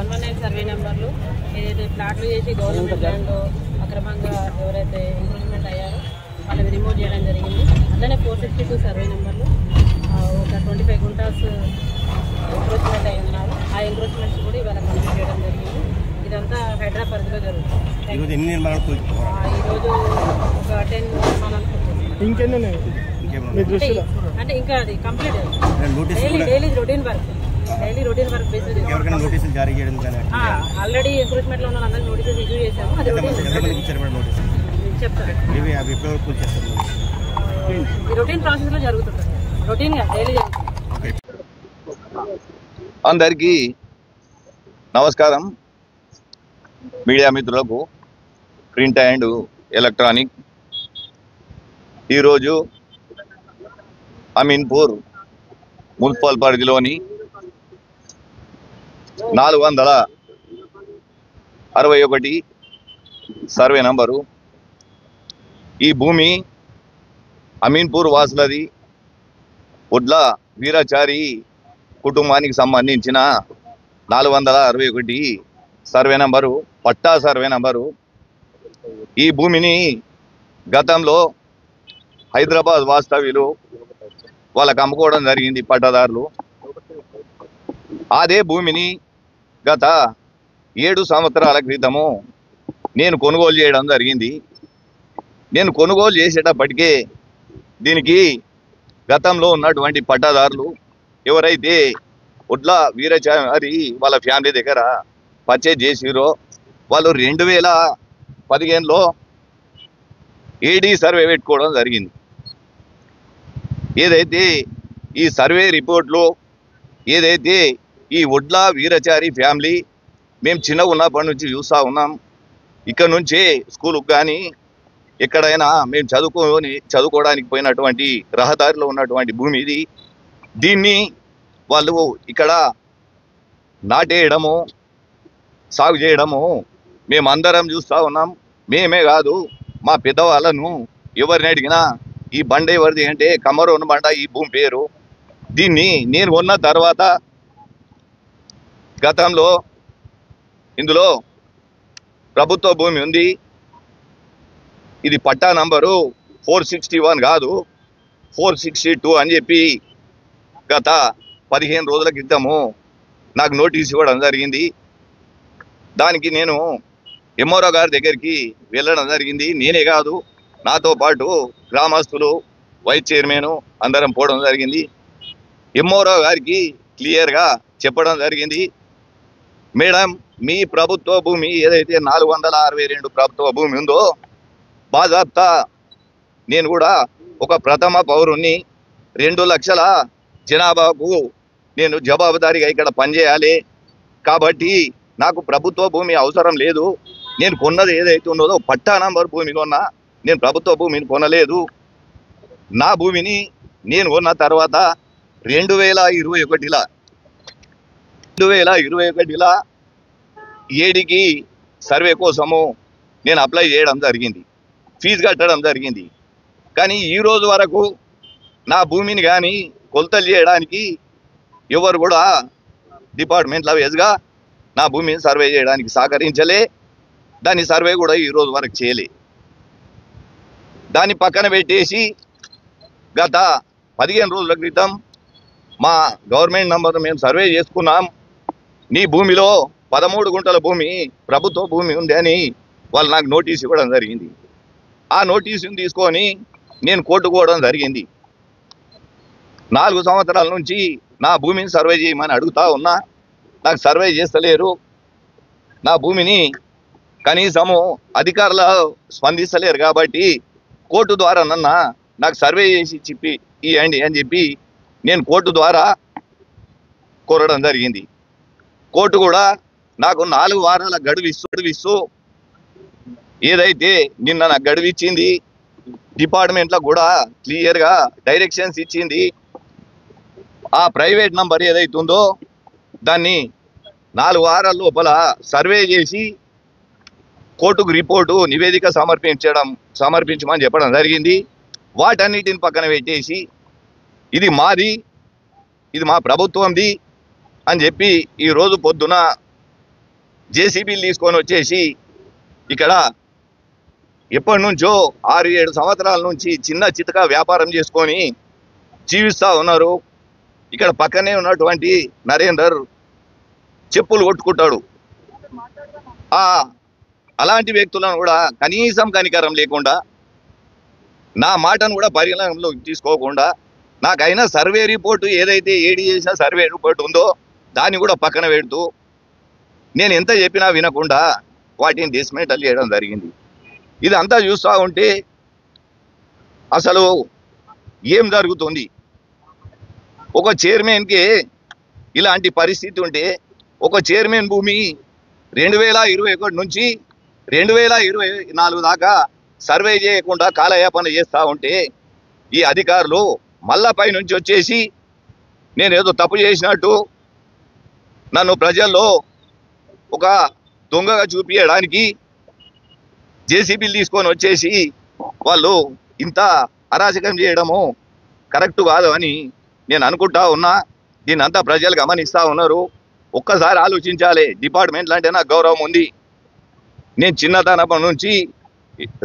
119 survey నెంబర్లు ఏదైతే ప్లాట్లు చేసి గవర్నమెంట్ ల్యాండ్ అక్రమంగా ఎవరైతే ఎంక్రోచ్మెంట్ అయ్యారో వాళ్ళని రిమూవ్ చేయడం జరిగింది. అలానే 462 సర్వే నెంబర్లు ఒక 25 గుంటాస్ ఎంక్రోచ్మెంట్ అయి ఉన్నారు. ఆ ఎంక్రోచ్మెంట్స్ కూడా ఇవాళ కంప్లీట్ చేయడం జరిగింది. ఇదంతా హైదరాబాద్ పరిధిలో జరుగుతుంది. ఈరోజు ఒక 10 నిర్మాణాలు అంటే ఇంకా అది complete daily routine work basis already encroachment లో ఉన్న అందరికీ నోటీసెస్ ఇష్యూ చేశాము. అది చెప్తాను రొటీన్ ప్రాసెస్ లో జరుగుతుంది. రొటీన్ గా డైలీ జరుగుతుంది. అందరికీ నమస్కారం. మీడియా మిత్రులకు, ప్రింట్ అండ్ ఎలక్ట్రానిక్, ఈరోజు అమీన్పూర్ మున్సిపల్ పరిధిలోని 461 సర్వే నంబరు ఈ భూమి అమీన్పూర్ వాసులది. ఒడ్ల వీరాచారి కుటుంబానికి సంబంధించిన 461 సర్వే నంబరు, పట్టా సర్వే నంబరు. ఈ భూమిని గతంలో హైదరాబాద్ వాస్తవ్యులు వాళ్ళకు అమ్ముకోవడం జరిగింది పట్టాదారులు. అదే భూమిని గత 7 సంవత్సరాల క్రితము నేను కొనుగోలు చేయడం జరిగింది. నేను కొనుగోలు చేసేటప్పటికే దీనికి గతంలో ఉన్నటువంటి పట్టాదారులు ఎవరైతే ఒడ్ల వీరాచారి వాళ్ళ ఫ్యామిలీ దగ్గర పర్చేజ్ చేసిరో వాళ్ళు 2015లో ఏడీ సర్వే పెట్టుకోవడం జరిగింది. ఏదైతే ఈ సర్వే రిపోర్ట్లో ఏదైతే ఈ ఒడ్ల వీరాచారి ఫ్యామిలీ మేము చిన్న ఉన్నప్పటి నుంచి చూస్తూ ఉన్నాం. ఇక్కడ నుంచే స్కూల్కి కానీ ఎక్కడైనా మేము చదువుకోవడానికి పోయినటువంటి రహదారిలో ఉన్నటువంటి భూమి ఇది. దీన్ని వాళ్ళు ఇక్కడ నాటేయడము, సాగు చేయడము మేమందరం చూస్తూ ఉన్నాం. మేమే కాదు, మా పెద్దవాళ్ళను ఎవరిని అడిగినా ఈ బండ ఎవరిది అంటే కమరోన్ బండ ఈ భూమి పేరు. దీన్ని నేను కొన్న తర్వాత గతంలో ఇందులో ప్రభుత్వ భూమి ఉంది. ఇది పట్టా నంబరు 461 కాదు 462 అని చెప్పి గత 15 రోజుల క్రితము నాకు నోటీస్ ఇవ్వడం జరిగింది. దానికి నేను ఎంఆర్ఓ గారి దగ్గరికి వెళ్ళడం జరిగింది. నేనే కాదు, నాతో పాటు గ్రామస్తులు, వైస్ చైర్మన్ అందరం పోవడం జరిగింది. ఎంఆర్ఓ గారికి క్లియర్గా చెప్పడం జరిగింది, మేడం మీ ప్రభుత్వ భూమి ఏదైతే 462 ప్రభుత్వ భూమి ఉందో బాజాప్తా నేను కూడా ఒక ప్రథమ పౌరుణ్ణి, 2 లక్షల జనాభాకు నేను జవాబుదారీగా ఇక్కడ పనిచేయాలి. కాబట్టి నాకు ప్రభుత్వ భూమి అవసరం లేదు. నేను కొన్నది ఏదైతే ఉన్నదో పట్టా నంబర్ భూమి కొన్నా, నేను ప్రభుత్వ భూమిని కొనలేదు. నా భూమిని నేను కొన్న తర్వాత 2021 ఏడికి సర్వే కోసము నేను అప్లై చేయడం జరిగింది, ఫీజు కట్టడం జరిగింది. కానీ ఈరోజు వరకు నా భూమిని కానీ కొలతలు చేయడానికి ఎవరు కూడా డిపార్ట్మెంట్లో వేసుగా నా భూమిని సర్వే చేయడానికి సహకరించలే. దాని సర్వే కూడా ఈరోజు వరకు చేయలే. దాన్ని పక్కన పెట్టేసి గత 15 రోజుల క్రితం మా గవర్నమెంట్ నంబర్ మేము సర్వే చేసుకున్నాం, నీ భూమిలో 13 గుంటల భూమి ప్రభుత్వ భూమి ఉంది అని వాళ్ళు నాకు నోటీస్ ఇవ్వడం జరిగింది. ఆ నోటీసుని తీసుకొని నేను కోర్టుకోవడం జరిగింది. 4 సంవత్సరాల నుంచి నా భూమిని సర్వే చేయమని అడుగుతా ఉన్నా, నాకు సర్వే చేస్తలేరు. నా భూమిని కనీసము అధికారులు స్పందిస్తలేరు. కాబట్టి కోర్టు ద్వారా నాకు సర్వే చేసి చెప్పి ఇవ్వండి అని చెప్పి నేను కోర్టు ద్వారా కోరడం జరిగింది. కోర్టు కూడా నాకు 4 వారాల గడువిస్తూ ఏదైతే నిన్న నాకు గడువిచ్చింది, డిపార్ట్మెంట్లో కూడా క్లియర్గా డైరెక్షన్స్ ఇచ్చింది. ఆ ప్రైవేట్ నంబర్ ఏదైతే ఉందో దాన్ని 4 వారాల లోపల సర్వే చేసి కోర్టుకు రిపోర్టు నివేదిక సమర్పించమని చెప్పడం జరిగింది. వాటన్నిటిని పక్కన పెట్టేసి ఇది మాది, ఇది మా ప్రభుత్వంది అని చెప్పి ఈరోజు పొద్దున జేసీబీలు తీసుకొని వచ్చేసి ఇక్కడ ఎప్పటి నుంచో 6-7 సంవత్సరాల నుంచి చిన్న చితక వ్యాపారం చేసుకొని జీవిస్తూ ఉన్నారు. ఇక్కడ పక్కనే ఉన్నటువంటి నరేందర్ చెప్పులు కొట్టుకుంటాడు. అలాంటి వ్యక్తులను కూడా కనీసం కనికరం లేకుండా, నా మాటను కూడా పరిగణనలోకి తీసుకోకుండా, నాకైనా సర్వే రిపోర్టు ఏదైతే ఏడి చేసిన సర్వే రిపోర్ట్ ఉందో దాన్ని కూడా పక్కన పెడుతూ నేను ఎంత చెప్పినా వినకుండా వాటిని డిస్మెంటల్ చేయడం జరిగింది. ఇదంతా చూస్తూ ఉంటే అసలు ఏం జరుగుతుంది? ఒక చైర్మన్కి ఇలాంటి పరిస్థితి ఉంటే, ఒక చైర్మన్ భూమి 2021 నుంచి 2024 దాకా సర్వే చేయకుండా కాలయాపన చేస్తూ ఉంటే ఈ అధికారులు మళ్ళా పైనుంచి వచ్చేసి నేనేదో తప్పు చేసినట్టు నన్ను ప్రజల్లో ఒక దొంగగా చూపించడానికి జేసీబీలు తీసుకొని వచ్చేసి వాళ్ళు ఇంత అరాచకం చేయడము కరెక్ట్ కాదు అని నేను అనుకుంటా ఉన్నా. దీన్ని అంతా ప్రజలు గమనిస్తూ ఉన్నారు. ఒక్కసారి ఆలోచించాలి. డిపార్ట్మెంట్లు అంటే నాకు గౌరవం ఉంది. నేను చిన్నతనం నుంచి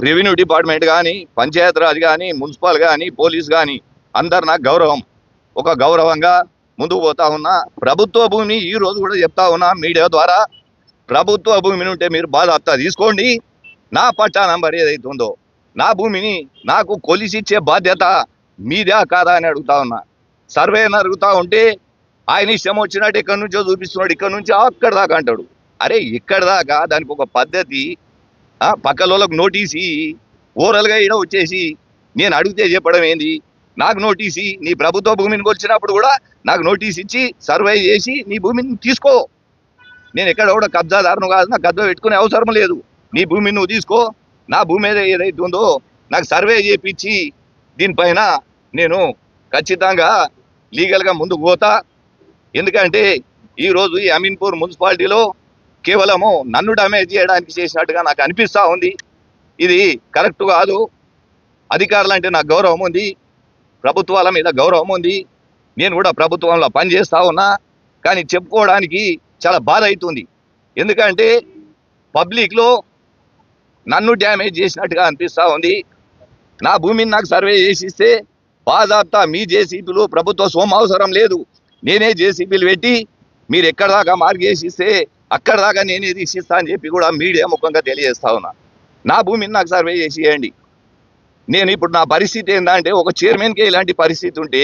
రెవెన్యూ డిపార్ట్మెంట్ కానీ, పంచాయతీరాజ్ కానీ, మున్సిపల్ కానీ, పోలీస్ కానీ అందరు నాకు గౌరవం. ఒక గౌరవంగా ముందుకు పోతా ఉన్నా. ప్రభుత్వ భూమి ఈ రోజు కూడా చెప్తా ఉన్నా మీడియా ద్వారా, ప్రభుత్వ భూమిని ఉంటే మీరు బాధ్యత తీసుకోండి. నా పట్టా నంబర్ ఏదైతే ఉందో నా భూమిని నాకు కొలిసిచ్చే బాధ్యత మీదే కాదా అని అడుగుతా ఉన్నా. సర్వేని అడుగుతా ఉంటే ఆయన ఇష్టం వచ్చినట్టు ఎక్కడి నుంచో చూపిస్తున్నాడు, ఇక్కడ నుంచి అక్కడ దాకా అంటాడు. అరే ఇక్కడ దాకా దానికి ఒక పద్ధతి, పక్కలోళ్ళకు నోటీసి ఓరల్గా ఈడ వచ్చేసి నేను అడిగితే చెప్పడం ఏంది? నాకు నోటీసి, నీ ప్రభుత్వ భూమిని కొలిచినప్పుడు కూడా నాకు నోటీస్ ఇచ్చి సర్వే చేసి నీ భూమిని తీసుకో. నేను ఎక్కడ కూడా కబ్జాదారును కాదు, నాకు కబ్జా పెట్టుకునే అవసరం లేదు. నీ భూమిని నువ్వు తీసుకో. నా భూమి ఏదైతే ఉందో నాకు సర్వే చేయించి దీనిపైన నేను ఖచ్చితంగా లీగల్గా ముందుకు పోతా. ఎందుకంటే ఈరోజు ఈ అమీన్పూర్ మున్సిపాలిటీలో కేవలము నన్ను డ్యామేజ్ చేయడానికి చేసినట్టుగా నాకు అనిపిస్తూ ఉంది. ఇది కరెక్ట్ కాదు. అధికారులు అంటే నాకు గౌరవం ఉంది, ప్రభుత్వాల మీద గౌరవం ఉంది. నేను కూడా ప్రభుత్వంలో పనిచేస్తూ ఉన్నా. కానీ చెప్పుకోవడానికి చాలా బాధ అవుతుంది. ఎందుకంటే పబ్లిక్లో నన్ను డ్యామేజ్ చేసినట్టుగా అనిపిస్తూ ఉంది. నా భూమిని నాకు సర్వే చేసిస్తే బాధాప్తా మీ జేసీబీలు ప్రభుత్వ సొమ్ము అవసరం లేదు. నేనే జేసీబీలు పెట్టి మీరు ఎక్కడ దాకా మార్గేసిస్తే అక్కడ దాకా నేనే తీసిస్తా అని చెప్పి కూడా మీడియా ముఖంగా తెలియజేస్తా ఉన్నా. నా భూమిని నాకు సర్వే చేసి ఇవ్వండి. నేను ఇప్పుడు నా పరిస్థితి ఏంటంటే, ఒక చైర్మన్కే ఇలాంటి పరిస్థితి ఉంటే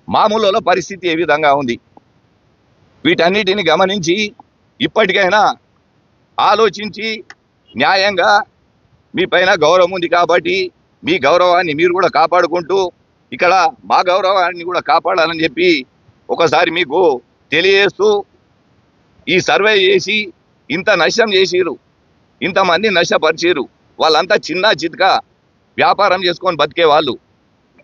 మామూలు పరిస్థితి ఏ విధంగా ఉంది? వీటన్నిటిని గమనించి ఇప్పటికైనా ఆలోచించి న్యాయంగా మీ పైన గౌరవం ఉంది కాబట్టి మీ గౌరవాన్ని మీరు కూడా కాపాడుకుంటూ ఇక్కడ మా గౌరవాన్ని కూడా కాపాడాలని చెప్పి ఒకసారి మీకు తెలియజేస్తూ, ఈ సర్వే చేసి ఇంత నష్టం చేసిరు, ఇంతమంది నష్టపరిచిరు, వాళ్ళంతా చిన్న చితక వ్యాపారం చేసుకొని బతికే వాళ్ళు.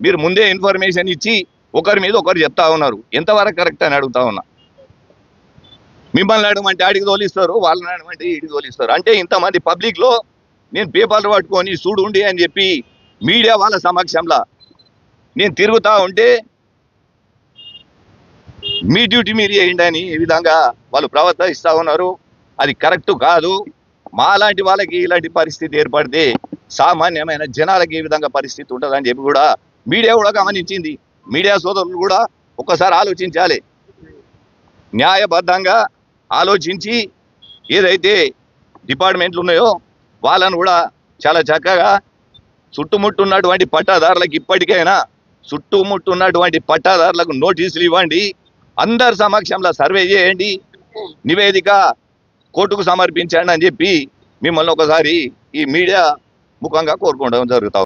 మీరు ముందే ఇన్ఫర్మేషన్ ఇచ్చి ఒకరి మీద ఒకరు చెప్తా ఉన్నారు. ఎంతవరకు కరెక్ట్ అని అడుగుతా ఉన్నా. మిమ్మల్ని అడగమంటే ఆడికి తోలిస్తారు, వాళ్ళని అడగమంటే ఈడికి తోలిస్తారు. అంటే ఇంతమంది పబ్లిక్లో నేను పేపర్లు పట్టుకొని చూడుండి అని చెప్పి మీడియా వాళ్ళ సమక్షంలో నేను తిరుగుతూ ఉంటే మీ డ్యూటీ మీరు చేయండి అని ఈ విధంగా వాళ్ళు ప్రవర్తిస్తూ ఉన్నారు. అది కరెక్ట్ కాదు. మాలాంటి వాళ్ళకి ఇలాంటి పరిస్థితి ఏర్పడితే సామాన్యమైన జనాలకి ఈ విధంగా పరిస్థితి ఉంటుందని చెప్పి కూడా మీడియా కూడా గమనించింది. మీడియా సోదరులు కూడా ఒక్కసారి ఆలోచించాలి. న్యాయబద్ధంగా ఆలోచించి ఏదైతే డిపార్ట్మెంట్లు ఉన్నాయో వాళ్ళను కూడా చాలా చక్కగా చుట్టుముట్టున్నటువంటి పట్టాదారులకు ఇప్పటికైనా చుట్టుముట్టున్నటువంటి పట్టాదారులకు నోటీసులు ఇవ్వండి. అందరి సమక్షంలో సర్వే చేయండి, నివేదిక కోర్టుకు సమర్పించండి అని చెప్పి మిమ్మల్ని ఒకసారి ఈ మీడియా ముఖంగా కోరుకోవడం జరుగుతాం.